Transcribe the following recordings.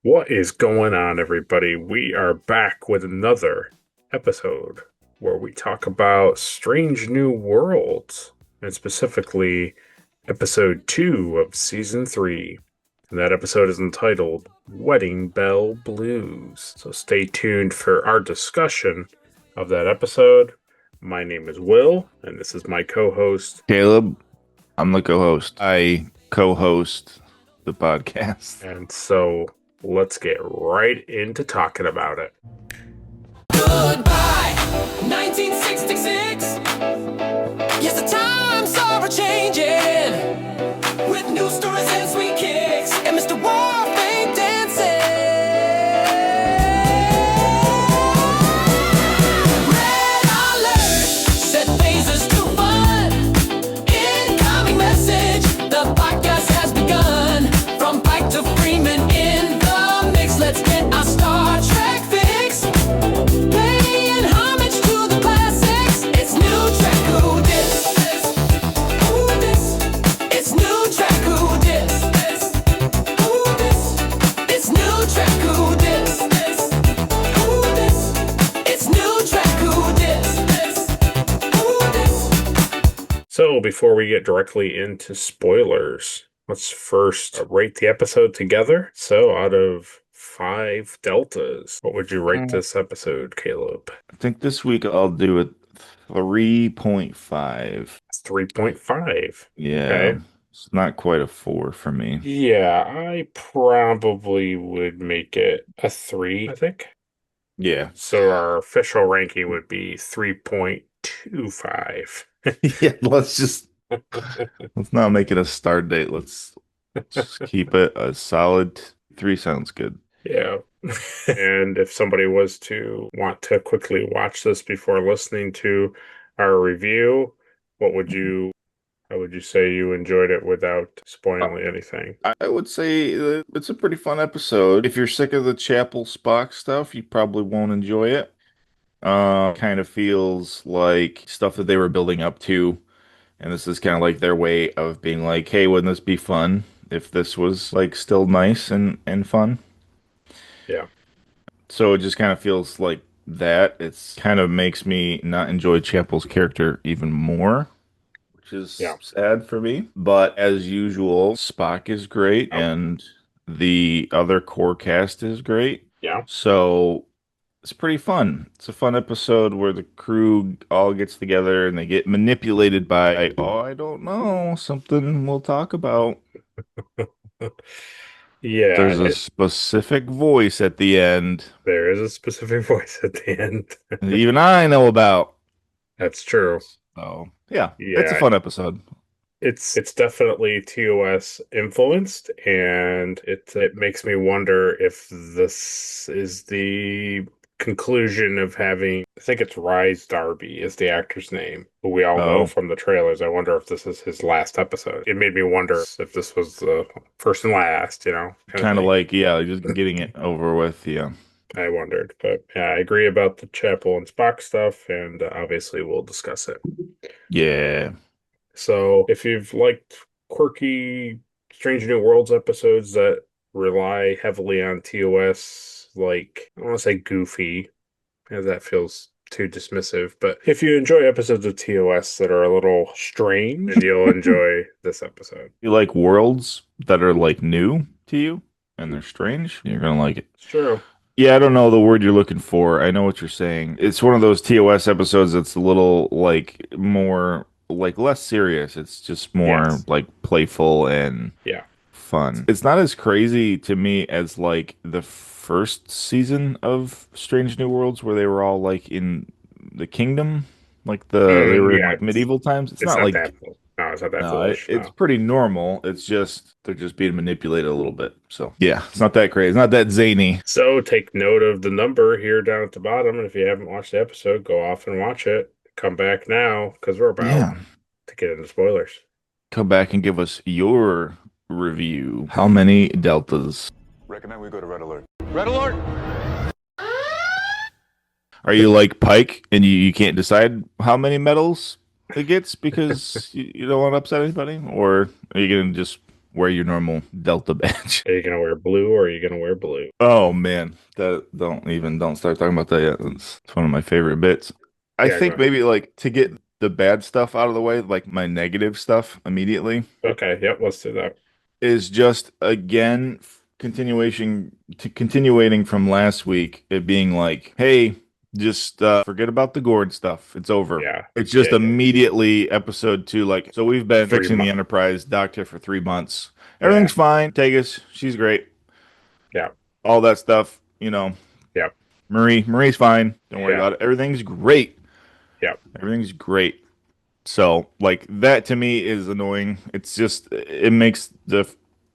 What is going on, everybody? We are back with another episode where we talk about Strange New Worlds, and specifically episode 2 of season 3. And that episode is entitled Wedding Bell Blues. So stay tuned for our discussion of that episode. My name is Will, and this is my co host. Caleb, I'm the co-host. I co-host the podcast. And so let's get right into talking about it. Goodbye, 1966. Yes, the times are changing with new stories and sweet kicks, and Mr. Warfare dancing. Red alert, set phasers to fun. Incoming message, the podcast has begun. From Pike to Freeman in the mix, let's get our Star Trek fix. Paying homage to the classics. It's new Trek Who Dis. Who Dis? It's new Trek Who Dis. Who Dis? It's new Trek Who Dis. Who Dis? It's new Trek Who Dis. Who Dis? So, before we get directly into spoilers, let's first rate the episode together. So, out of 5 deltas, what would you rate this episode, Caleb? I think this week I'll do it 3.5. It's 3.5. Yeah, Okay. it's not quite a 4 for me. Yeah, I probably would make it a 3, I think. Yeah. So, our official ranking would be 3.25. Yeah, let's not make it a start date. Let's just keep it a solid 3 sounds good. Yeah. And if somebody was to want to quickly watch this before listening to our review, how would you say you enjoyed it without spoiling anything? I would say it's a pretty fun episode. If you're sick of the Chapel Spock stuff, you probably won't enjoy it. Kind of feels like stuff that they were building up to, and this is kind of like their way of being like, "Hey, wouldn't this be fun if this was like still nice and fun?" Yeah. So it just kind of feels like that. It's kind of makes me not enjoy Chapel's character even more, which is Yeah. sad for me. But as usual, Spock is great, Oh. and the other core cast is great. Yeah. So it's pretty fun. It's a fun episode where the crew all gets together and they get manipulated by, oh, I don't know, something we'll talk about. Yeah, There's a specific voice at the end there is a specific voice at the end. that even I know about. That's true. So, yeah, it's a Yeah, fun episode. it's definitely TOS influenced, and it makes me wonder if this is the conclusion of having. I think it's Rise Darby is the actor's name, who we all know Oh. from the trailers. I wonder if this is his last episode. It made me wonder if this was the first and last, Kind of thing. like, yeah, just getting it over with. Yeah. I wondered, but yeah, I agree about the Chapel and Spock stuff, and obviously we'll discuss it. Yeah. So, if you've liked quirky Strange New Worlds episodes that rely heavily on TOS, like, I don't want to say goofy, as that feels too dismissive, but if you enjoy episodes of TOS that are a little strange, then you'll enjoy this episode. You like worlds that are like new to you and they're strange, you're gonna like it. It's true. Yeah, I don't know the word you're looking for. I know what you're saying. It's one of those TOS episodes that's a little like more like less serious. It's just more Yes. like playful and Yeah. fun. It's not as crazy to me as like the first season of Strange New Worlds where they were all like in the kingdom, like they were in Yeah, like medieval times. It's it's not not like that. No, it's not that no, foolish. it's No. pretty normal. It's just they're just being manipulated a little bit. So yeah, it's not that crazy. It's not that zany. So take note of the number here down at the bottom, and if you haven't watched the episode, go off and watch it. Come back now because we're about Yeah. to get into spoilers. Come back and give us your review. How many deltas? Recommend we go to Red Alert. Red alert! Are you like Pike and you can't decide how many medals it gets because you don't want to upset anybody? Or are you going to just wear your normal Delta badge. Are you gonna wear blue or are you gonna wear blue? Oh man, that don't start talking about that yet. It's one of my favorite bits. I Yeah, go think ahead. maybe like to get the bad stuff out of the way, like my negative stuff immediately, Okay, yep, let's do that. is just again continuating from last week, it being like, hey, just forget about the Gord stuff. It's over. Yeah, It's yeah, just yeah. immediately episode 2, like, so we've been Three fixing the months. Enterprise doctor for 3 months. Yeah, Everything's fine. Tegas, she's great. yeah, All that stuff, you know. yeah, Marie's fine. Don't worry yeah, about it. Everything's great. yeah. Everything's great. So, like that to me is annoying. It's just it makes the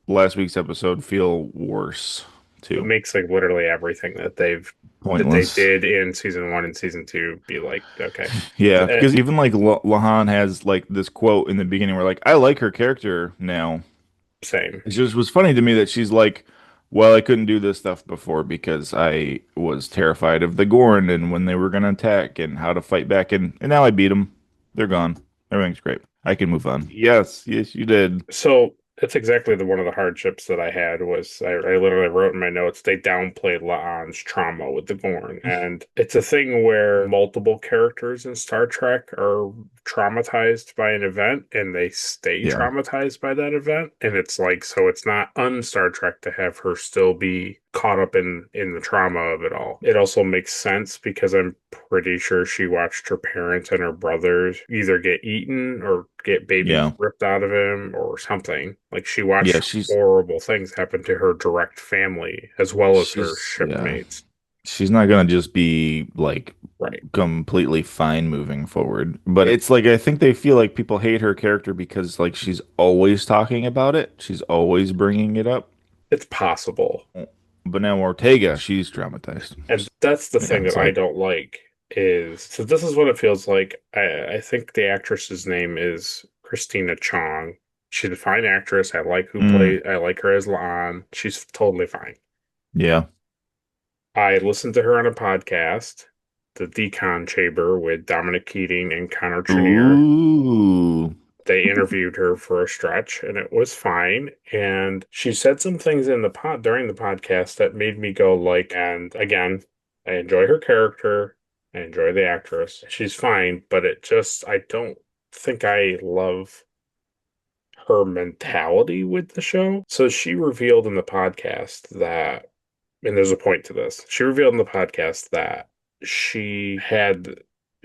last week's episode feel worse It too. makes like literally everything that they Pointless. did in season one and season two be like, okay, Yeah, Eh, because even like Lahan has like this quote in the beginning where like I like her character now. same. It just was funny to me that she's like, well, I couldn't do this stuff before because I was terrified of the Gorn and when they were gonna attack and how to fight back and now I beat them. They're gone. Everything's great. I can move on. Yes, you did. So that's exactly the one of the hardships that I had was I literally wrote in my notes they downplayed La'an's trauma with the Gorn. And it's a thing where multiple characters in Star Trek are traumatized by an event and they stay Yeah. traumatized by that event. And it's like so it's not un-Star Trek to have her still be caught up in the trauma of it all. It also makes sense because I'm pretty sure she watched her parents and her brothers either get eaten or get babies Yeah. ripped out of him or something. Like she Yeah, watched horrible things happen to her direct family as well as her yeah. shipmates. She's not gonna just be like Right. completely fine moving forward. But it's like I think they feel like people hate her character because like she's always talking about it. She's always bringing it up. It's possible. But now Ortega, she's traumatized. And that's the Yeah, thing it's that I like, don't like is so this is what it feels like. I think the actress's name is Christina Chong. She's a fine actress. mm, I like her as La'an. She's totally fine. yeah. I listened to her on a podcast, the Decon Chamber with Dominic Keating and Connor Trinneer. Ooh. They interviewed her for a stretch and it was fine. And she said some things in the pod during the podcast that made me go like, and again, I enjoy her character. I enjoy the actress. She's fine, but I don't think I love her mentality with the show. So she revealed in the podcast that and there's a point to this. She revealed in the podcast that she had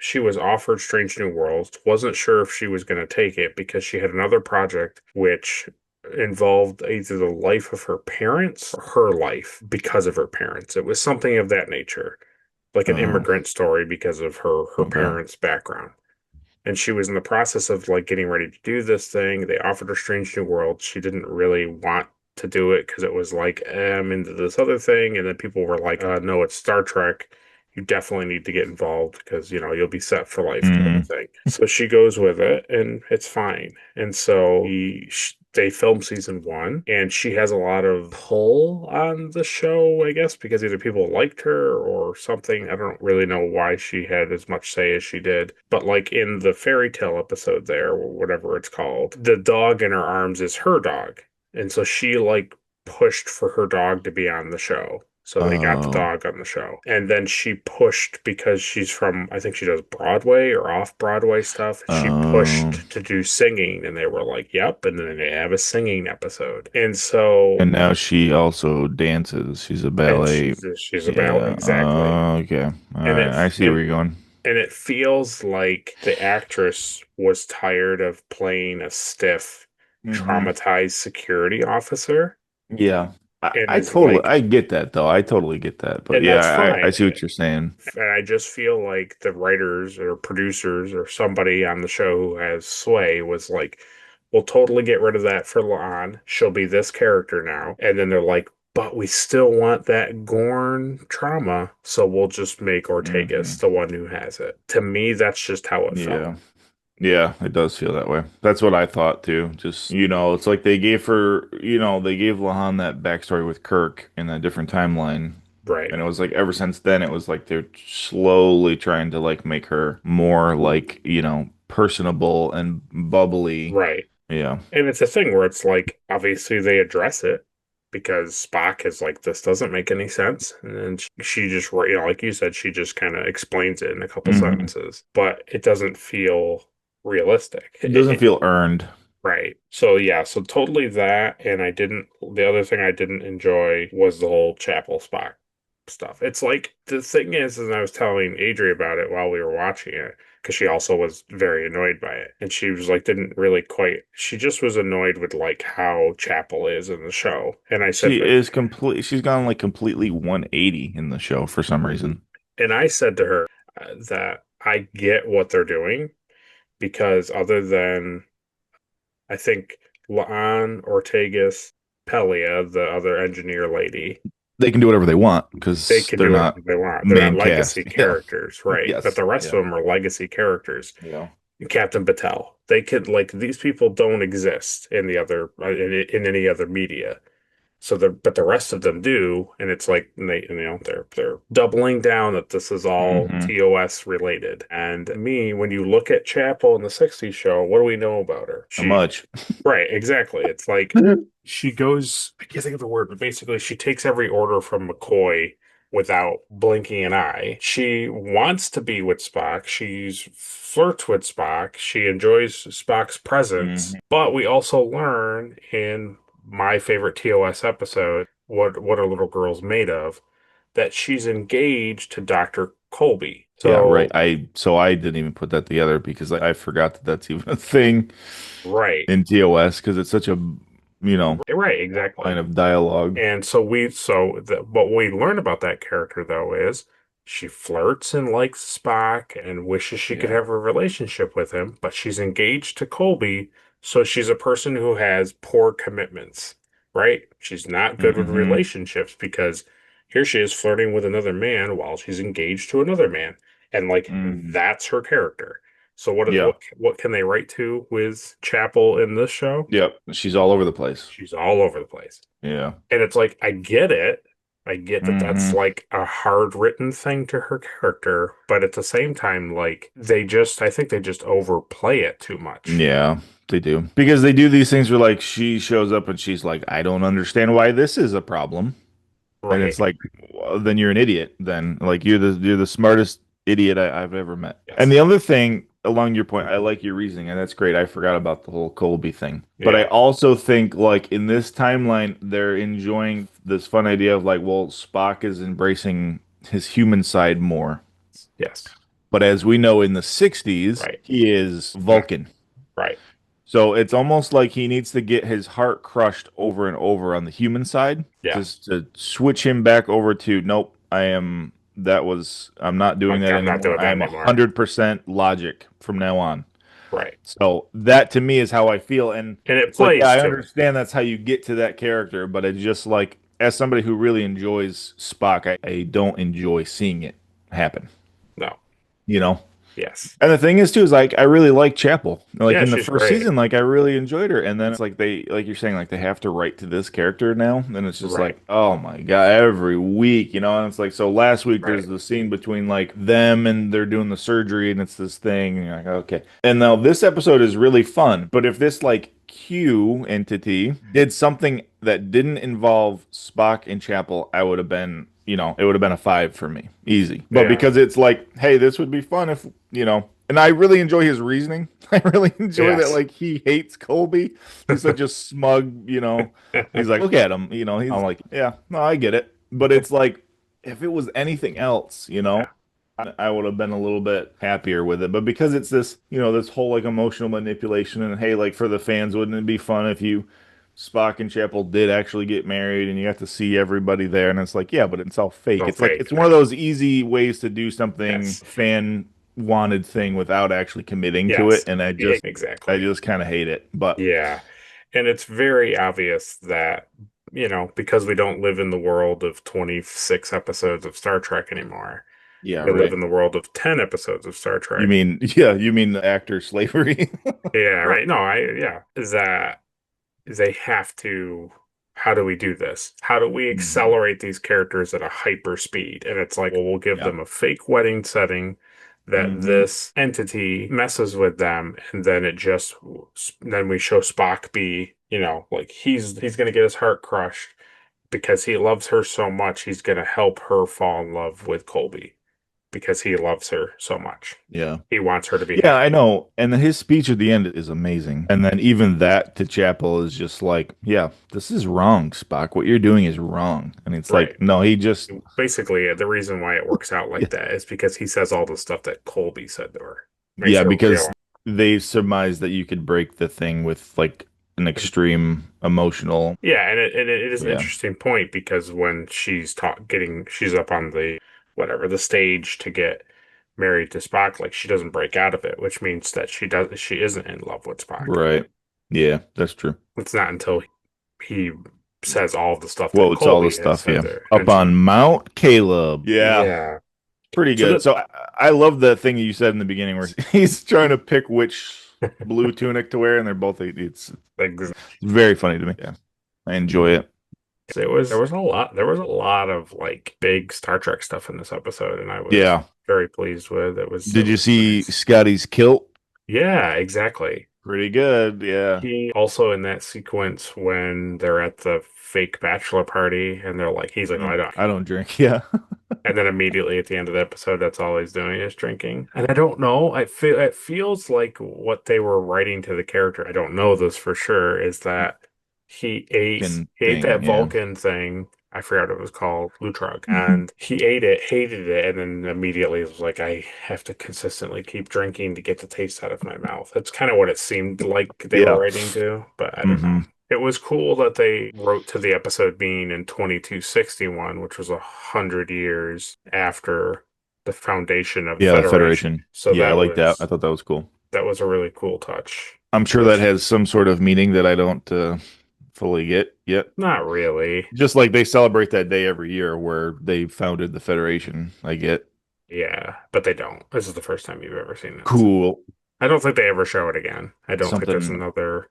she was offered Strange New Worlds, wasn't sure if she was going to take it because she had another project which involved either the life of her parents or her life because of her parents. It was something of that nature, like an Oh, immigrant story because of her okay. parents' background. And she was in the process of like getting ready to do this thing. They offered her Strange New World. She didn't really want to do it because it was like, I'm into this other thing. And then people were like, no, it's Star Trek. You definitely need to get involved because, you'll be set for life type of Mm, thing. So she goes with it and it's fine. And so they film season one and she has a lot of pull on the show, I guess, because either people liked her or something. I don't really know why she had as much say as she did. But like in the fairy tale episode there, or whatever it's called, the dog in her arms is her dog. And so she like pushed for her dog to be on the show. So they got the oh, dog on the show. And then she pushed because she's from, I think she does Broadway or off Broadway stuff. She oh. pushed to do singing and they were like, yep. And then they have a singing episode. And so, And now she also dances. She's a and ballet. she's a ballet, Yeah. exactly. Okay. All And right. I see where you're going. and it feels like the actress was tired of playing a stiff, Hmm. traumatized security officer Yeah. and I is totally like, I get that though. I totally get that. But and that's yeah, I fine. see what you're saying. And I just feel like the writers or producers or somebody on the show who has sway was like, we'll totally get rid of that for La'an. She'll be this character now. And then they're like, but we still want that Gorn trauma, so we'll just make Ortegas Hmm. the one who has it. To me, that's just how it felt. Yeah. Yeah, it does feel that way. That's what I thought too. Just, it's like they gave her, they gave Lahan that backstory with Kirk in a different timeline. Right. And it was like ever since then, it was like they're slowly trying to like make her more like, personable and bubbly. Right. Yeah. And it's a thing where it's like, obviously they address it because Spock is like, this doesn't make any sense. And then she just, like you said, she just kind of explains it in a couple Hmm. sentences, but it doesn't feel realistic. It doesn't feel earned. Right. So yeah, so totally that. And the other thing I didn't enjoy was the whole Chapel Spock stuff. It's like, the thing is, and I was telling Adri about it while we were watching it, because she also was very annoyed by it. And she was like, didn't really quite, she just was annoyed with like how Chapel is in the show. And I said, She's gone like completely 180 in the show for some reason. and I said to her that I get what they're doing because other than I think Laan Ortegas Pelia, the other engineer lady, They can do whatever they want they because can they're do whatever not they want. They're not main legacy cast. Yeah. characters, right? But Yes. the rest Yeah. of them are legacy characters. Yeah. Captain Patel, they could like these people don't exist in the other in any other media. So but the rest of them do, and it's like they're doubling down that this is all Hmm. TOS related. And me, when you look at Chapel in the '60s show, what do we know about her? Not much. Right, exactly. It's like she goes, I can't think of the word, but basically she takes every order from McCoy without blinking an eye. She wants to be with Spock. She's flirts with Spock. She enjoys Spock's presence. Hmm. But we also learn in my favorite TOS episode, what are little girls made of, that she's engaged to Dr. Colby. Yeah, right. So, I didn't even put that together because I forgot that that's even a thing right, in TOS because it's such a, you know, right, line exactly. of dialogue. And what we learn about that character though is she flirts and likes Spock and wishes she could Yeah. have a relationship with him, but she's engaged to Colby, so she's a person who has poor commitments, right? She's not good with Hmm. relationships because here she is flirting with another man while she's engaged to another man. And like Hmm. that's her character. So Yeah. what can they write to with Chapel in this show? Yep. She's all over the place. She's all over the place. Yeah. And it's like, I get it. I get that that's Hmm. like a hard written thing to her character, but at the same time, like I think they just overplay it too much. Yeah, they do. Because they do these things where like she shows up and she's like, I don't understand why this is a problem. And Right. it's like, well, then you're an idiot. Then like you're the smartest idiot I've ever met. And Yes. the other thing along your point, I like your reasoning, and that's great. I forgot about the whole Colby thing. But I Yeah. also think like in this timeline, they're enjoying this fun idea of like, well, Spock is embracing his human side more. Yes. But as we know in the 60s, Right. he is Mm, Vulcan. right. So it's almost like he needs to get his heart crushed over and over on the human side Yeah. just to switch him back over to nope, I'm not doing that I'm not anymore. doing I that am anymore. 100% logic from now on. Right. So that to me is how I feel. And And it it's like, yeah, plays I to it. understand that's how you get to that character, but it's just like, as somebody who really enjoys Spock, I don't enjoy seeing it happen, No. you know? Yes. And the thing is too is like I really like Chapel. Like Yeah, in the she's first great. season, like I really enjoyed her. And then it's like like you're saying, like they have to write to this character now. And it's just Right. like, oh my God, every week, And it's like so last week Right. there's the scene between like them and they're doing the surgery and it's this thing, and you're like, okay. And now this episode is really fun. But if this like Q entity did something that didn't involve Spock and Chapel, I would have been, it would have been a 5 for me. Easy. But Yeah. because it's like, hey, this would be fun if, and I really enjoy his reasoning. I really enjoy that Yes. like he hates Colby. He's such a smug. He's like, look at him, I'm like, yeah, no, I get it. But it's like if it was anything else, Yeah. I would have been a little bit happier with it. But because it's this, this whole like emotional manipulation and hey, like for the fans, wouldn't it be fun if you Spock and Chapel did actually get married and you got to see everybody there? And it's like, yeah, but it's all fake. So It's like fake. it's one of those easy ways to do something Yes. fan wanted thing without actually committing to it. Yes. And I Exactly. just kind of hate it. But Yeah. And it's very obvious that, because we don't live in the world of 26 episodes of Star Trek anymore, yeah, we live right. in the world of 10 episodes of Star You Trek. mean, yeah, you mean the actor slavery? Yeah, right. No, yeah. Is that they have to, how do we do this? How do we Mhm. accelerate these characters at a hyper speed? And it's like, well, we'll give Yeah. them a fake wedding setting that this entity messes with them, and then then we show Spock be, like he's gonna get his heart crushed because he loves her so much. He's gonna help her fall in love with Colby because he loves her so much. Yeah. He wants her to be Yeah, I happy. know. And then his speech at the end is amazing. And then even that to Chapel is just like, yeah, this is wrong, Spock. What you're doing is wrong. And it's Right. like, no, he just, Basically, the reason why it works out yeah, like that is because he says all the stuff that Colby said to her. Makes yeah, her because real. they surmise that you could break the thing with like an extreme emotional. Yeah, and it is an Yeah. interesting point because when she's up on the stage to get married to Spock, like she doesn't break out of it, which means that she isn't in love with Spock. Right. Yeah, that's true. It's not until he says all the stuff that Well, it's all the Colby has stuff, said yeah. there. And Up on Mount Caleb. Yeah. yeah. Pretty So good. So I love the thing you said in the beginning where he's trying to pick which blue tunic to wear, and they're both it's like very funny to me. Yeah. I enjoy it. there was a lot of like big Star Trek stuff in this episode, and I was Yeah. very pleased with it. Did you see Nice. Scotty's kilt? Yeah, exactly. Pretty good. Yeah. He also in that sequence when they're at the fake bachelor party and he's like, oh, I don't. I don't drink. Yeah. And then immediately at the end of the episode, that's all he's doing is drinking. And I don't know. It feels like what they were writing to the character. I don't know this for sure. Is that he ate that Yeah. Vulcan thing. I forgot what it was called, Lutrug, Mhm. and he ate it, hated it, and then immediately was like, I have to consistently keep drinking to get the taste out of my mouth. That's kind of what it seemed like they were Yeah. writing to, but I don't know. Hmm. It was cool that they wrote to the episode being in 2261, which was 100 years after the foundation of the Yeah, the Federation. Federation. So Yeah, I like that. I thought that was cool. that was a really cool touch. I'm sure that has some sort of meaning that I don't fully get yet. Not really. Just like they celebrate that day every year where they founded the Federation. I get. Yeah, but they don't. This is the first time you've ever seen it. Cool. I don't think they ever show it again. I don't think there's Something another.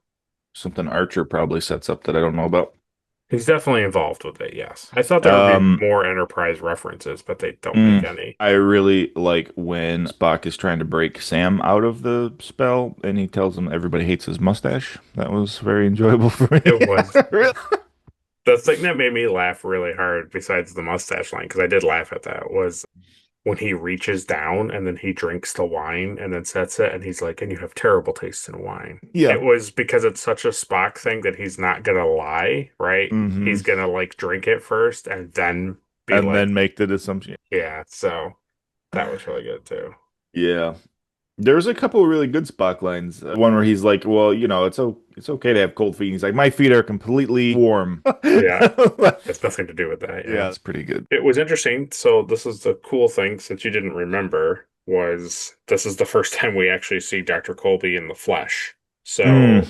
something Archer probably sets up that I don't know about. He's definitely involved with it, yes. I thought there would be Um, more Enterprise references, but they don't make any. I really like when Spock is trying to break Sam out of the spell and he tells him everybody hates his mustache. That was very enjoyable for me. It was. The thing that made me laugh really hard, besides the mustache line, because I did laugh at that, was when he reaches down and then he drinks the wine and then sets it, and he's like, and you have terrible taste in wine. Yeah. It was because it's such a Spock thing that he's not gonna lie, right? Mhm. He's gonna like drink it first and then be And like, then make the assumption. yeah. So that was really good too. Yeah. There's a couple of really good Spock lines. One where he's like, "Well, it's okay to have cold feet." He's like, "My feet are completely warm." Yeah. It's nothing to do with that. Yeah, it's pretty good. It was interesting. So this is the cool thing, since you didn't remember, was this is the first time we actually see Dr. Colby in the flesh. So Mm.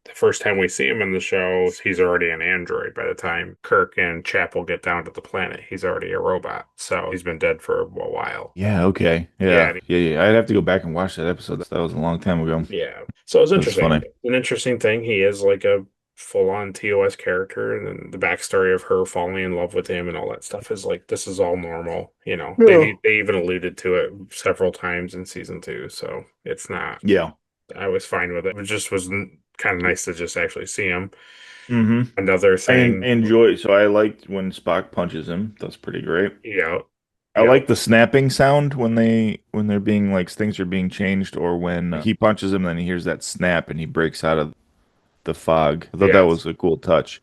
the first time we see him in the show, he's already an android. By the time Kirk and Chapel get down to the planet, he's already a robot. So he's been dead for a while. Yeah, okay. Yeah. Yeah. I'd have to go back and watch that episode. That was a long time ago. Yeah. So it was That's interesting. funny. An interesting thing. He is like a full-on TOS character, and then the backstory of her falling in love with him and all that stuff is like this is all normal. Yeah. They even alluded to it several times in season 2, so it's not. Yeah. I was fine with it. It just was kind of nice to just actually see him. Mm-hmm. Another thing, So I liked when Spock punches him. That's pretty great. yeah, I yeah. like the snapping sound when they're being like things are being changed, or when he punches him, then he hears that snap and he breaks out of the fog. I thought that Yes. was a cool touch.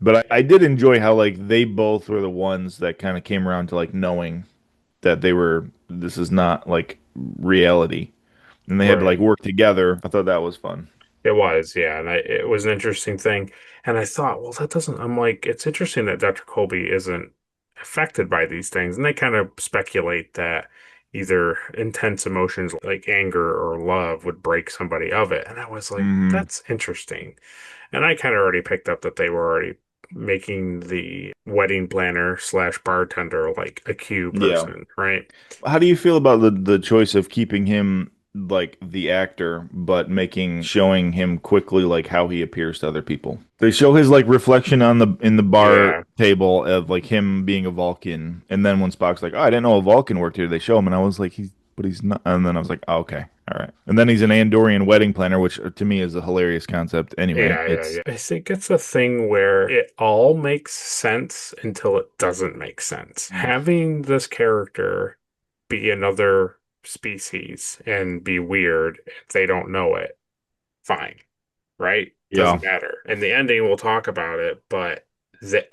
But I did enjoy how like they both were the ones that kind of came around to like knowing that this is not like reality, and they had to Right. like work together. I thought that was fun. It was, yeah, and it was an interesting thing. And I thought, well, that doesn't. I'm like, it's interesting that Dr. Colby isn't affected by these things, and they kind of speculate that either intense emotions like anger or love would break somebody of it. And I was like, Mhm. that's interesting. And I kind of already picked up that they were already making the wedding planner slash bartender like a Q Yeah. person, right? How do you feel about the choice of keeping him like the actor, but showing him quickly like how he appears to other people? They show his like reflection in the bar Yeah. table of like him being a Vulcan, and then when Spock's like, "Oh, I didn't know a Vulcan worked here," they show him, and I was like, but he's not. And then I was like, oh, okay, all right. And then he's an Andorian wedding planner, which to me is a hilarious concept. Anyway, Yeah. I think it's a thing where it all makes sense until it doesn't make sense. Having this character be another species and be weird if they don't know it, fine, right? yeah. Doesn't matter. And the ending, we'll talk about it, but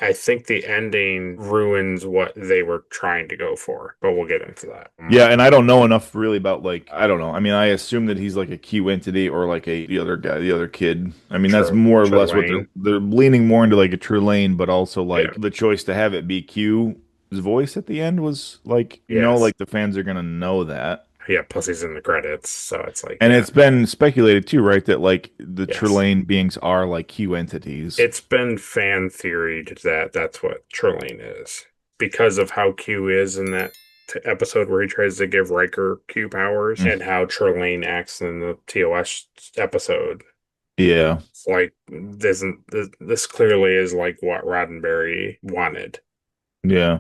I think the ending ruins what they were trying to go for, but we'll get into that. Yeah, and I don't know enough really about like I don't know. I mean, I assume that he's like a Q entity or like a the other guy, the other kid. I mean, that's more or less what Trelane. they're leaning more into like a True Lane, but also Yeah. like the choice to have it be Q's voice at the end was like, Yes. like the fans are gonna know that. Yeah, plus he's in the credits, so it's like, And yeah. it's been speculated too, right, that like the True Yes. Lane beings are like Q entities. It's been fan theoried that that's what Trelane is because of how Q is in that episode where he tries to give Riker Q powers Mm. and how Trelane acts in the TOS episode. Yeah. It's like this clearly is like what Roddenberry wanted. Yeah.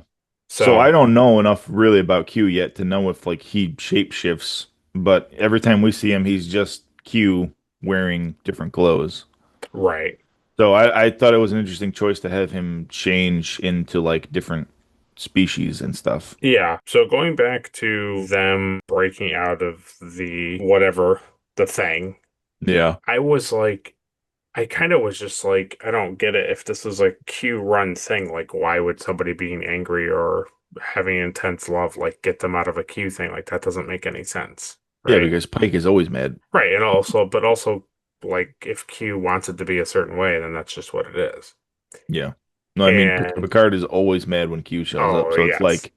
So So I don't know enough really about Q yet to know if like he shapeshifts, but every time we see him, he's just Q wearing different clothes. right. So I thought it was an interesting choice to have him change into like different species and stuff. Yeah. So going back to them breaking out of the whatever the thing, Yeah. I was like I kind of was just like, I don't get it. If this was a Q run thing, like why would somebody being angry or having intense love like get them out of a Q thing? Like that doesn't make any sense, Yeah, right? because Pike is always mad. Right, and also, but also, like if Q wants it to be a certain way, then that's just what it is. Yeah. No, I mean And Picard is always mad when Q shows up, oh so it's yes, like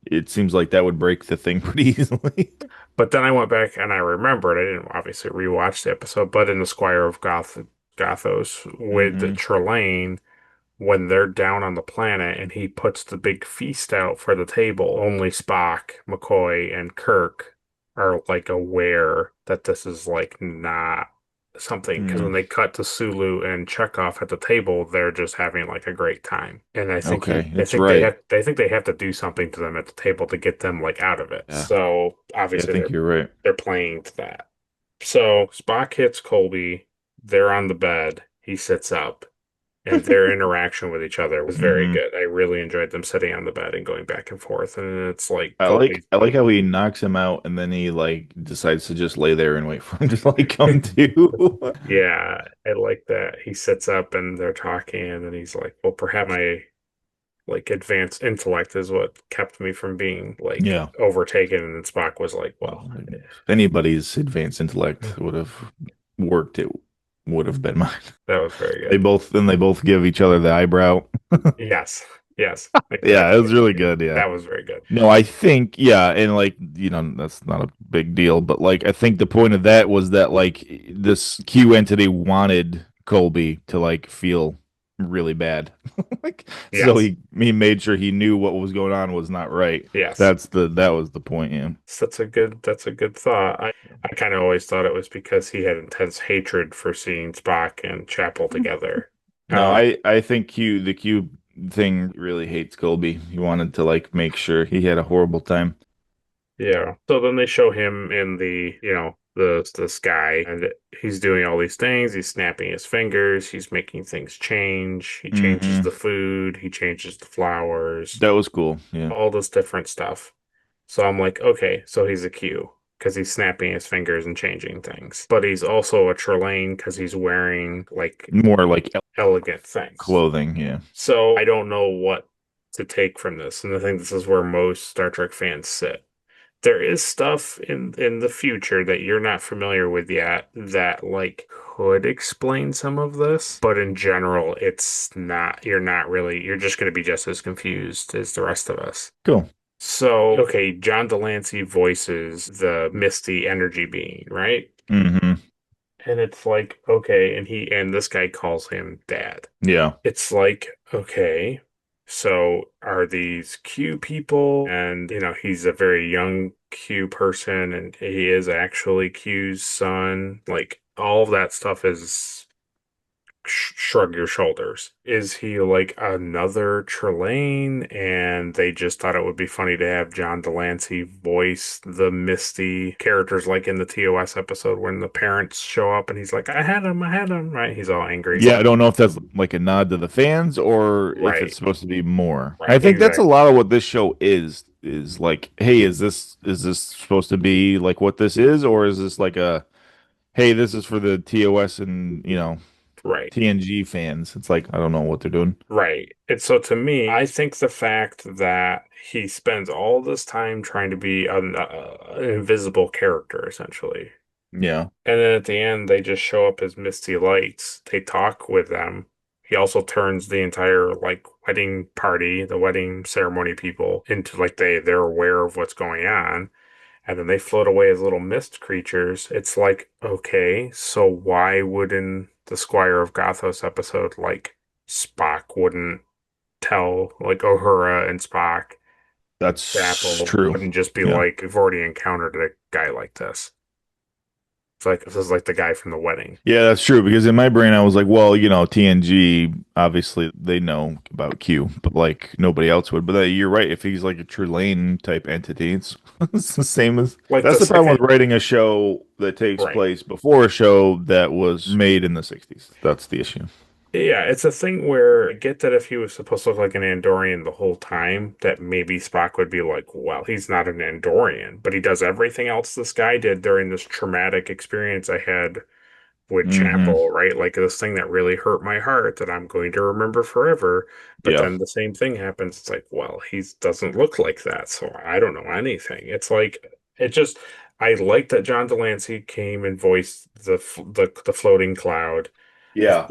it seems like that would break the thing pretty easily. but then I went back and I remembered. I didn't obviously rewatch the episode, but in the Squire of Gothos with Hmm. Trelane. When they're down on the planet and he puts the big feast out for the table, only Spock, McCoy, and Kirk are like aware that this is like not something. Because when Mm. they cut to Sulu and Chekhov at the table, they're just having like a great time. And Okay, that's right. I think they have to do something to them at the table to get them like out of it. Yeah. So Yeah, I obviously think you're right. they're playing to that. So Spock hits Colby. They're on the bed. He sits up and their interaction with each other was very Hmm. good. I really enjoyed them sitting on the bed and going back and forth. And it's like I like Colby's, I like how he knocks him out and then he like decides to just lay there and wait for him to like come to. yeah, I like that. He sits up and they're talking, and then he's like, "Well, perhaps my like advanced intellect is what kept me from being like Yeah. overtaken." And then Spock was like, Well, "Well, if anybody's advanced intellect would have worked, it would have been mine. that was very They good." both then they both give each other the eyebrow. Yes, yes, Yeah, it was exactly. really good. Yeah. That was very good. No, I think, yeah, and like, that's not a big deal, but like, I think the point of that was that like this Q entity wanted Colby to like feel really bad. Like, so Yes, he made sure he knew what was going on was not right. yes. That was the point, yeah. So that's a good thought. I kind of always thought it was because he had intense hatred for seeing Spock and Chapel together. No, Uh, I think the Q thing really hates Colby. He wanted to like make sure he had a horrible time. yeah. So then they show him in the, the sky, and he's doing all these things. He's snapping his fingers. He's making things change. He changes Hmm. the food. He changes the flowers. That was cool. Yeah. All this different stuff. So I'm like, okay, so he's a Q because he's snapping his fingers and changing things. But he's also a Trelane because he's wearing like More like elegant things. clothing, yeah. So I don't know what to take from this. And I think this is where most Star Trek fans sit. There is stuff in the future that you're not familiar with yet that like could explain some of this, but in general, it's not, you're just going to be just as confused as the rest of us. Cool. So, okay, John Delancey voices the Misty energy being, right? Hmm. And it's like, okay, and this guy calls him dad. Yeah. It's like, okay, so are these Q people? And, he's a very young Q person and he is actually Q's son. Like, all of that stuff is shrug your shoulders. Is he like another Trelane? And they just thought it would be funny to have John Delancey voice the Misty characters, like in the TOS episode when the parents show up and he's like, I had him, right? He's all angry. Yeah, I don't know if that's like a nod to the fans or if it's Right, supposed to be more. I right, think that's a exactly. lot of what this show is like, hey, is this supposed to be like what this is, or is this like a hey, this is for the TOS and Right. TNG fans? It's like I don't know what they're doing. Right. And so to me, I think the fact that he spends all this time trying to be an invisible character, essentially. Yeah. And then at the end, they just show up as Misty Lights. They talk with them. He also turns the entire like wedding party, the wedding ceremony people into like they're aware of what's going on. And then they float away as little mist creatures. It's like, okay, so why wouldn't the Squire of Gothos episode like Spock wouldn't tell like Uhura and Spock, That's Apple true. wouldn't just be Yeah. like, we've already encountered a guy like this. It's like this is like the guy from the wedding. Yeah, that's true because in my brain I was like, well, TNG obviously they know about Q, but like nobody else would. But you're right. If he's like a Trelane type entity, it's, it's the same as Like the that's the problem second, with writing a show that takes right. place before a show that was made in the 60s. That's the issue. Yeah, it's a thing where I get that if he was supposed to look like an Andorian the whole time, that maybe Spock would be like, well, he's not an Andorian, but he does everything else this guy did during this traumatic experience I had with Hmm. Chapel, right? Like this thing that really hurt my heart that I'm going to remember forever. But Yeah. then the same thing happens. It's like, well, he doesn't look like that, so I don't know anything. It's like it just I like that John Delancey came and voiced the floating cloud. Yeah. I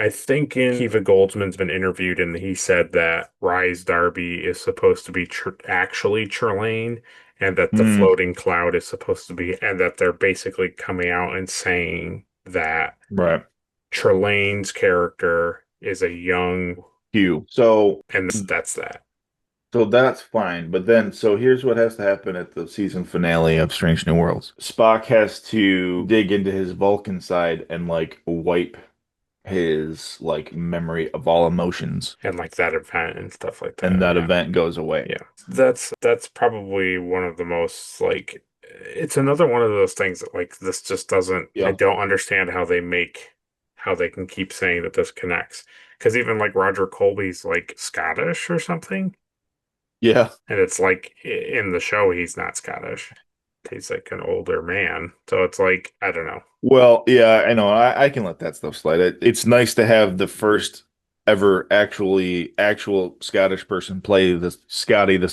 think in Kiva Goldsman's been interviewed and he said that Rise Darby is supposed to be actually Trelane and that the Mm, floating cloud is supposed to be and that they're basically coming out and saying that right. Trelane's character is a young Q. So and that's that. So that's fine. But then, so here's what has to happen at the season finale of Strange New Worlds. Spock has to dig into his Vulcan side and like wipe his like memory of all emotions, And like that event and stuff like and that. that Yeah. event goes away. Yeah. That's probably one of the most like it's another one of those things that like this just doesn't I Yeah. don't understand how they can keep saying that this connects. Because even like Roger Colby's like Scottish or something, Yeah. and it's like in the show he's not Scottish. He's like an older man. So it's like I don't know. Well, yeah, I know. I can let that stuff slide. It's nice to have the first ever actual Scottish person play the Scotty, the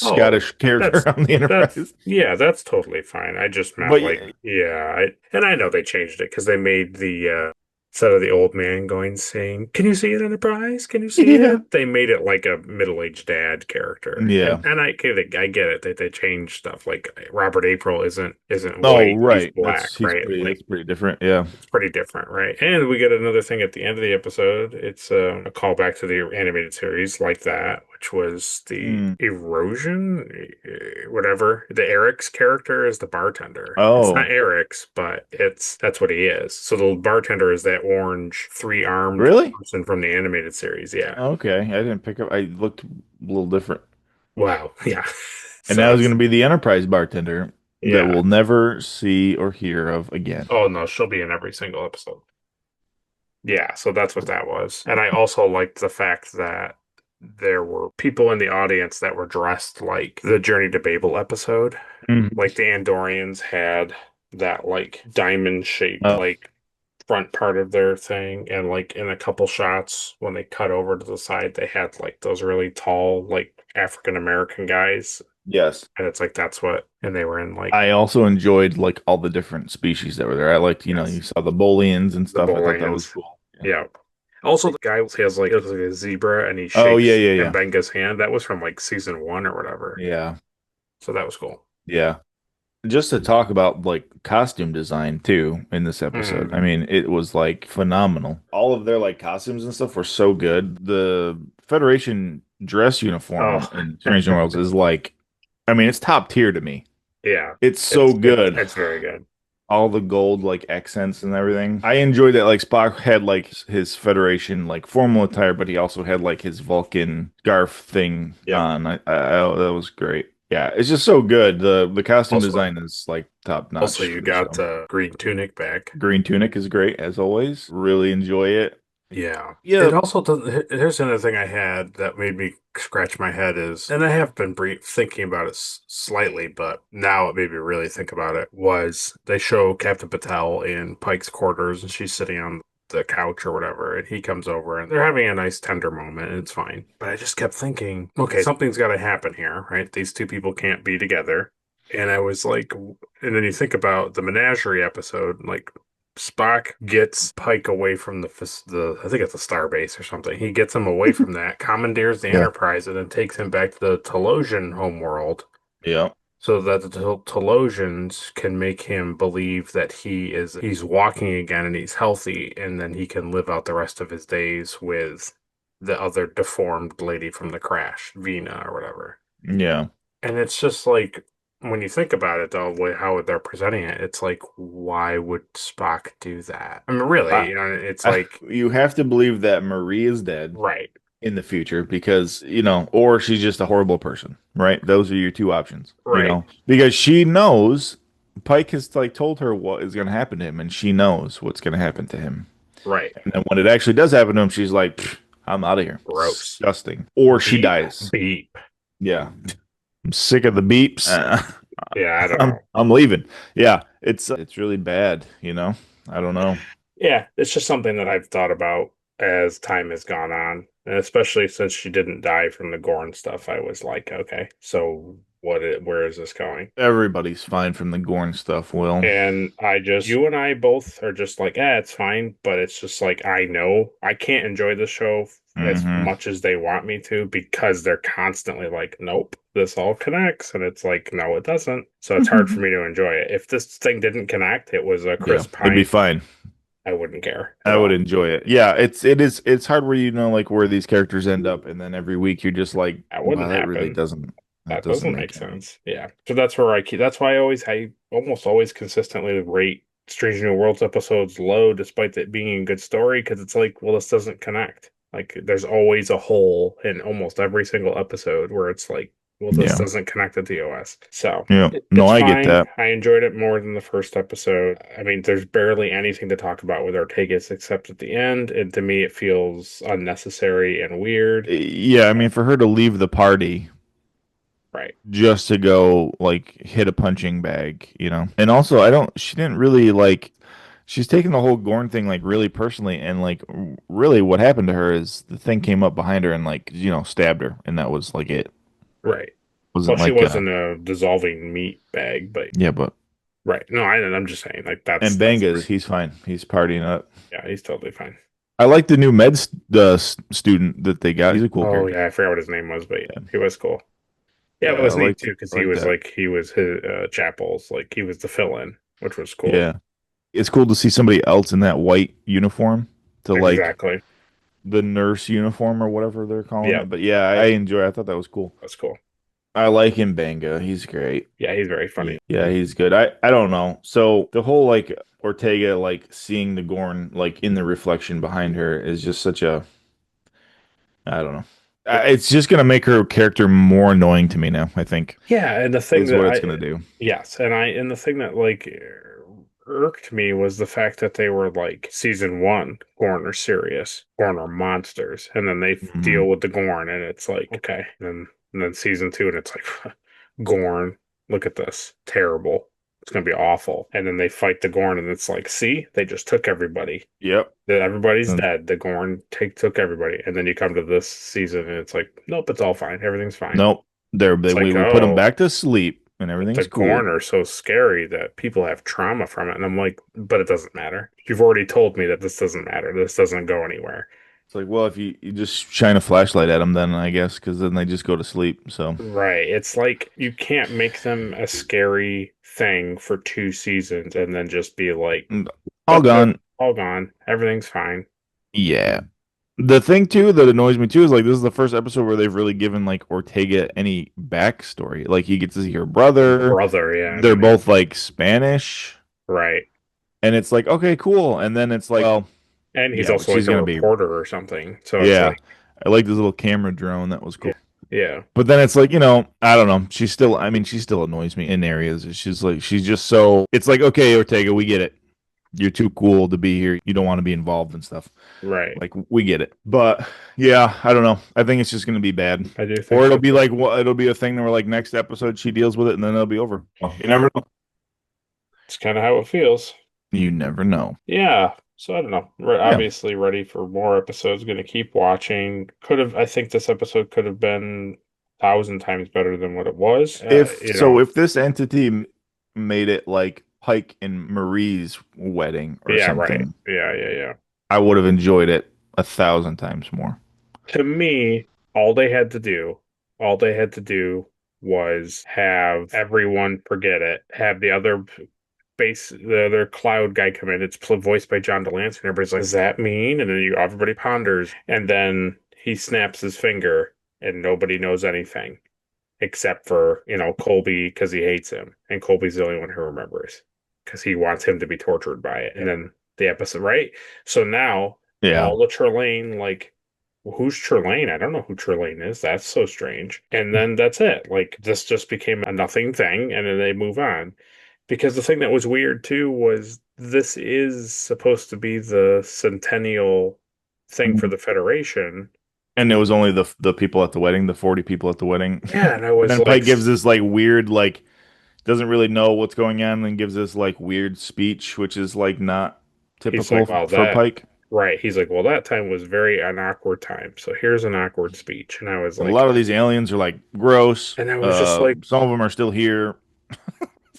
Oh, Scottish character that's on the Enterprise. that's totally fine. I just meant But like yeah, and I know they changed it because they made the instead of the old man going saying, "Can you see it, Enterprise? Can you see yeah. it?" They made it like a middle-aged dad character, Yeah. and I get it that they changed stuff. Like Robert April isn't Oh, white, he's right. black, right? That's Like pretty different. Yeah. it's pretty different, right? And we get another thing at the end of the episode. It's a callback to the animated series like that, which was the Mm. erosion, whatever. The Eric's character is the bartender. It's not Oh, Eric's, but that's what he is. So the bartender is that orange three-armed really? person from the animated series. Yeah. Okay. I didn't pick up. I looked a little different. Wow. Yeah. And So now he's going it's to be the Enterprise bartender that yeah. we'll never see or hear of again. Oh no, she'll be in every single episode. Yeah, so that's what that was. And I also liked the fact that there were people in the audience that were dressed like the Journey to Babel episode. Mhm. Like the Andorians had that like diamond shaped Oh, like front part of their thing. And like in a couple shots when they cut over to the side, they had like those really tall, like African American guys. yes. And it's like that's what and they were in like I also enjoyed like all the different species that were there. I liked, you yes, saw the Bolians and the stuff. I thought that was Bolians. cool. Yeah. Yeah. Also, the guy has like it looks like a zebra, and he Oh, yeah, shakes yeah, yeah. Mbenga's hand. That was from like season one or whatever. Yeah. So that was cool. Yeah. Just to talk about like costume design too in this episode. I Mm. mean, it was like phenomenal. All of their like costumes and stuff were so good. The Federation dress uniform Oh, in Strange New Worlds is like, I mean, it's top tier to me. yeah. It's so good. It's very good. all the gold like accents and everything. I enjoyed that like Spock had like his Federation like formal attire, but he also had like his Vulcan scarf thing Yep. on. That was great. Yeah, it's just so good. The costume Also, design is like top also notch you for the show. got Green Tunic back. Green Tunic is great as always. Really enjoy it. Yeah. Yeah, It also does. Here's another thing I had that made me scratch my head is, and I have been thinking about it slightly, but now it made me really think about it. Was they show Captain Patel in Pike's quarters and she's sitting on the couch or whatever, and he comes over and they're having a nice tender moment and it's fine. But I just kept thinking, okay, something's got to happen here, right? These two people can't be together. And I was like, and then you think about the menagerie episode, like Spock gets Pike away from the I think it's a starbase or something. He gets him away from that, commandeers the yeah, Enterprise, and then takes him back to the Telosian homeworld yeah, so that the Telosians can make him believe that he's walking again and he's healthy, and then he can live out the rest of his days with the other deformed lady from the crash, Vina or whatever. yeah. And it's just like when you think about it, though, how they're presenting it, it's like, why would Spock do that? I mean, really, I, it's like, you have to believe that Marie is dead right, in the future because, or she's just a horrible person, right? Those are your two options, right, because she knows Pike has like told her what is going to happen to him, and she knows what's going to happen to him. right. And then when it actually does happen to him, she's like, "Pfft, I'm out of here. Gross. Disgusting. Or she Beep, dies. beep. Yeah. I'm sick of the beeps. Yeah, I don't I'm know. I'm leaving. Yeah, it's really bad, I don't know. Yeah, it's just something that I've thought about as time has gone on, and especially since she didn't die from the Gorn stuff. I was like, okay, so where is this going? Everybody's fine from the Gorn stuff, Will. And you and I both are just like, it's fine. But it's just like, I know I can't enjoy the show as Hmm. much as they want me to because they're constantly like, nope, this all connects. And it's like, no, it doesn't. So it's hard for me to enjoy it. If this thing didn't connect, it was a Yeah, Chris it'd be Pine, fine. I wouldn't care at I would all. enjoy it. Yeah, it's hard where like where these characters end up, and then every week you're just like, That wow, wouldn't happen. that That doesn't doesn't make make sense. sense. Yeah. So that's where that's why I almost always consistently rate Strange New Worlds episodes low despite it being a good story because it's like, well, this doesn't connect. Like there's always a hole in almost every single episode where it's like, well, this Yeah, doesn't connect to TOS. So yeah. No, it's I get fine. that. I enjoyed it more than the first episode. I mean, there's barely anything to talk about with Ortegas except at the end, and to me it feels unnecessary and weird. Yeah, I mean, for her to leave the party Right. just to go like hit a punching bag. And also, she didn't really like, she's taking the whole Gorn thing like really personally, and like really what happened to her is the thing came up behind her and like, stabbed her, and that was like it. Right. Well, Wasn't she like wasn't a dissolving meat bag, but yeah, but right. No, I'm just saying, like and that's Bangas, he's fine. He's partying up. yeah, he's totally fine. I like the new student that they got. He's a cool Oh character. yeah, I forgot what his name was, but Yeah, he was cool. Yeah, it yeah, was neat too because I like that. he was his Chapel's like he was the fill-in, which was cool. Yeah, it's cool to see somebody else in that white uniform to like Exactly. the nurse uniform or whatever they're calling Yeah, it. But yeah, I enjoy. I thought that was cool. that's cool. I like him, Banga. He's great. Yeah, he's very funny. Yeah, he's good. I don't know. So the whole like Ortega like seeing the Gorn like in the reflection behind her is just such a, I don't know. It's just gonna make her character more annoying to me now, I think, Yeah, and the thing is that what it's gonna do. yes, and the thing that like irked me was the fact that they were like season one, Gorn are serious, Gorn are monsters, and then they Hmm. deal with the Gorn, and it's like okay, and then season two, and it's like Gorn, look at this, terrible, it's gonna be awful, and then they fight the Gorn, and it's like, see, they just took everybody, Yep. that everybody's And dead, the Gorn took everybody, and then you come to this season, and it's like, nope, it's all fine, everything's fine. nope. It's like, We put them oh, back to sleep and but the everything's Gorn cool. are so scary that people have trauma from it. And I'm like, but it doesn't matter. You've already told me that this doesn't matter. This doesn't go anywhere. It's like, well, if you just shine a flashlight at them, then I guess because then they just go to sleep. So Right. It's like you can't make them a scary thing for two seasons and then just be like, mm, all but they're gone. all gone. Everything's fine. Yeah. The thing too that annoys me too is like this is the first episode where they've really given like Ortega any backstory. Like you get to see her brother. Brother, yeah. I They're mean, both like Spanish. Right. And it's like, okay, cool. And then it's like, well, And he's yeah, but also like she's a gonna be, reporter or something. So it's yeah. like, I like this little camera drone. That was yeah, cool. yeah, But then it's like, I don't know. She's still, I mean, she still annoys me in areas. She's like, she's just so, it's like, okay, Ortega, we get it. You're too cool to be here. You don't want to be involved and stuff. right. Like, we get it. But yeah, I don't know. I think it's just going to be bad. I do think Or it'll so be too. like, it'll be a thing that we're like, next episode, she deals with it and then it'll be over. Well, you never know. It's kind of how it feels. You never know. Yeah. So I don't know. We're Yeah. obviously ready for more episodes. Going to keep watching. I think this episode could have been 1,000 times better than what it was. If this entity made it like Pike and Marie's wedding or Yeah, right. something, Yeah, yeah, yeah. I would have enjoyed it 1,000 times more. To me, all they had to do was have everyone forget it, have the other cloud guy come in. It's voiced by John DeLance, and everybody's like, "Does that mean?" And then everybody ponders, and then he snaps his finger, and nobody knows anything except for Colby because he hates him, and Colby's the only one who remembers because he wants him to be tortured by it. And then the episode, right? So now Yeah. all the Trelane, like, who's Trelane? I don't know who Trelane is. That's so strange. And then that's it. Like, this just became a nothing thing, and then they move on. Because the thing that was weird too was this is supposed to be the centennial thing for the Federation. And it was only the people at the wedding, the 40 people at the wedding. Yeah, and I And was then like, Pike gives this like weird, like doesn't really know what's going on, and gives this like weird speech, which is like not he's typical like, well, for that, Pike. right. He's like, well, that time was very an awkward time. So here's an awkward speech. And I was And a lot like, of these aliens are like gross. and I was just like, Some of them are still here.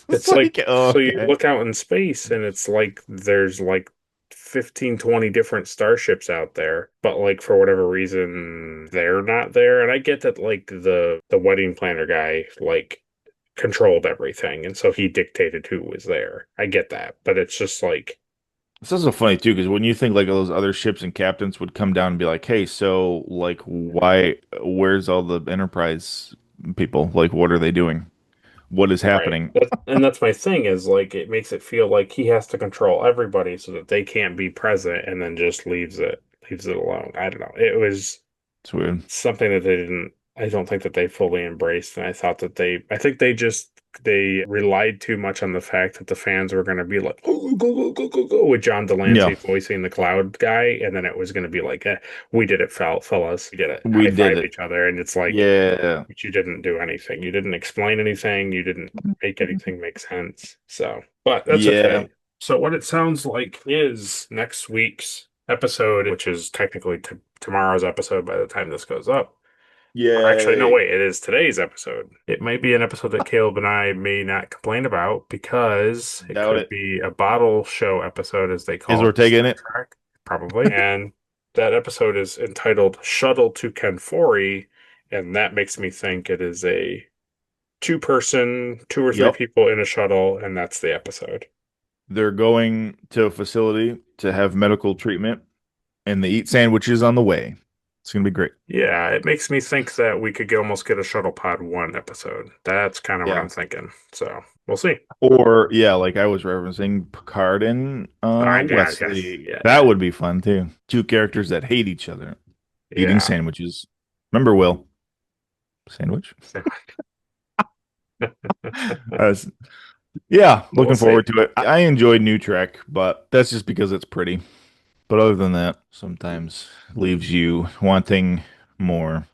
It's it's like, like, oh, so you okay. look out in space and it's like there's like 15, 20 different starships out there, but like for whatever reason they're not there. And I get that like the wedding planner guy like controlled everything and so he dictated who was there. I get that, but it's just like It's also funny too, because when you think like those other ships and captains would come down and be like, "Hey, so like, where's all the Enterprise people? Like, what are they doing? What is right. happening?" That's my thing is like it makes it feel like he has to control everybody so that they can't be present and then just leaves it alone. I don't know. It was It's weird. something that I don't think that they fully embraced. And I think they relied too much on the fact that the fans were going to be like, oh, go, go, go, go, go, with John Yeah, Delancey voicing the cloud guy. And then it was going to be like, we did it, fellas. We did it. we High did five it. each other. And it's like, Yeah. but you didn't do anything. You didn't explain anything. You didn't make anything make sense. So, but that's Yeah. okay. So what it sounds like is next week's episode, which is technically tomorrow's episode by the time this goes up. Or actually, no, Yay. wait, it is today's episode. It might be an episode that Caleb and I may not complain about because it Doubt could it. be a bottle show episode, as they Is call it in Ortega in Star it? Trek, probably. And that episode is entitled Shuttle to Kenfori, and that makes me think it is a two-person, two or three Yep. people in a shuttle, and that's the episode. They're going to a facility to have medical treatment, and they eat sandwiches on the way. It's gonna be great. Yeah, it makes me think that we could almost get a Shuttle Pod 1 episode. That's kind of what Yeah. I'm thinking. So we'll see. Or yeah, like I was referencing Picard and Yeah, yes, Wesley. yeah, That would be fun too. Two characters that hate each other, eating yeah. sandwiches. Remember Will? Sandwich? Uh, yeah, We'll looking see. forward to it. I enjoyed New Trek, but that's just because it's pretty. But other than that, sometimes leaves you wanting more.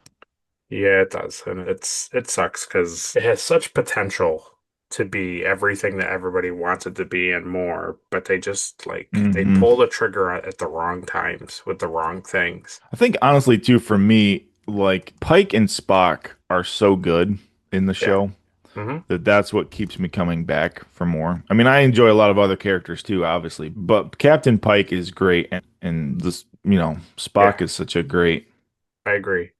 Yeah, it does. And it sucks because it has such potential to be everything that everybody wants it to be and more, but they just like they Hmm. pull the trigger at the wrong times with the wrong things. I think honestly too, for me, like Pike and Spock are so good in the Yeah. show Hmm. that that's what keeps me coming back for more. I mean, I enjoy a lot of other characters too, obviously, but Captain Pike is great, and this, Yeah, Spock is such a great. I agree.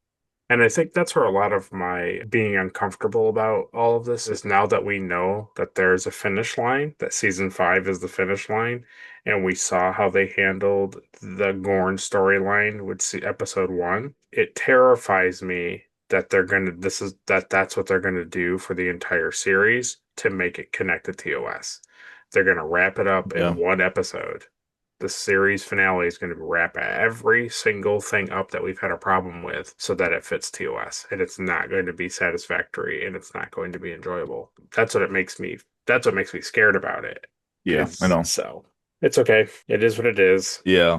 And I think that's where a lot of my being uncomfortable about all of this is now that we know that there's a finish line, that season 5 is the finish line, and we saw how they handled the Gorn storyline with episode 1. It terrifies me that that's what they're gonna do for the entire series to make it connect to TOS. They're going to wrap it up Yeah. in one episode. The series finale is going to wrap every single thing up that we've had a problem with so that it fits TOS. And it's not going to be satisfactory and it's not going to be enjoyable. That's what makes me scared about it. Yeah, I know. So it's okay. It is what it is. Yeah.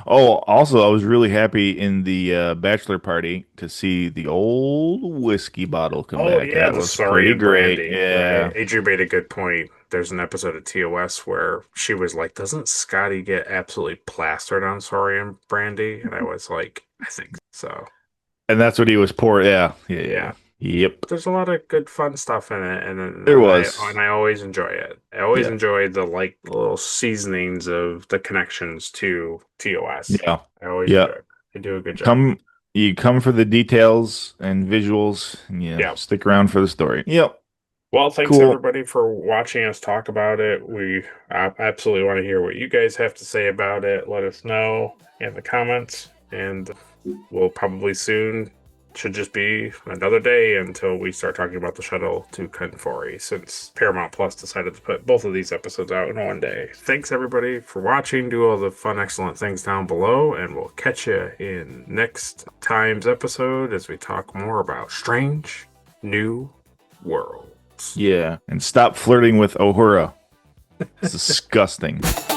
Oh, also, I was really happy in the bachelor party to see the old whiskey bottle come Oh back. yeah, That the was Sorry pretty and great. Brandy. Yeah. Right. Adrian made a good point. There's an episode of TOS where she was like, "Doesn't Scotty get absolutely plastered on Sorry and Brandy?" And I was like, "I think so." And that's what he was pouring. Yeah. Yeah. Yeah. Yep. There's a lot of good fun stuff in it, and There was. I always enjoy it. I always Yeah. enjoy the like little seasonings of the connections to TOS. Yeah. I always Yeah. enjoy it. They do a good job. You come for the details and visuals, and Yeah. stick around for the story. Yep. Well, thanks Cool. everybody for watching us talk about it. We absolutely want to hear what you guys have to say about it. Let us know in the comments, and we'll probably soon should just be another day until we start talking about the shuttle to Kanfori, since Paramount Plus decided to put both of these episodes out in one day. Thanks everybody for watching. Do all the fun, excellent things down below, and we'll catch you in next time's episode as we talk more about Strange New World. Yeah. And stop flirting with Uhura. It's disgusting. Let's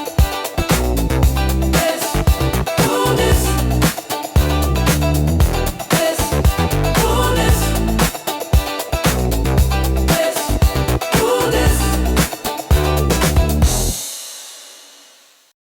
do this.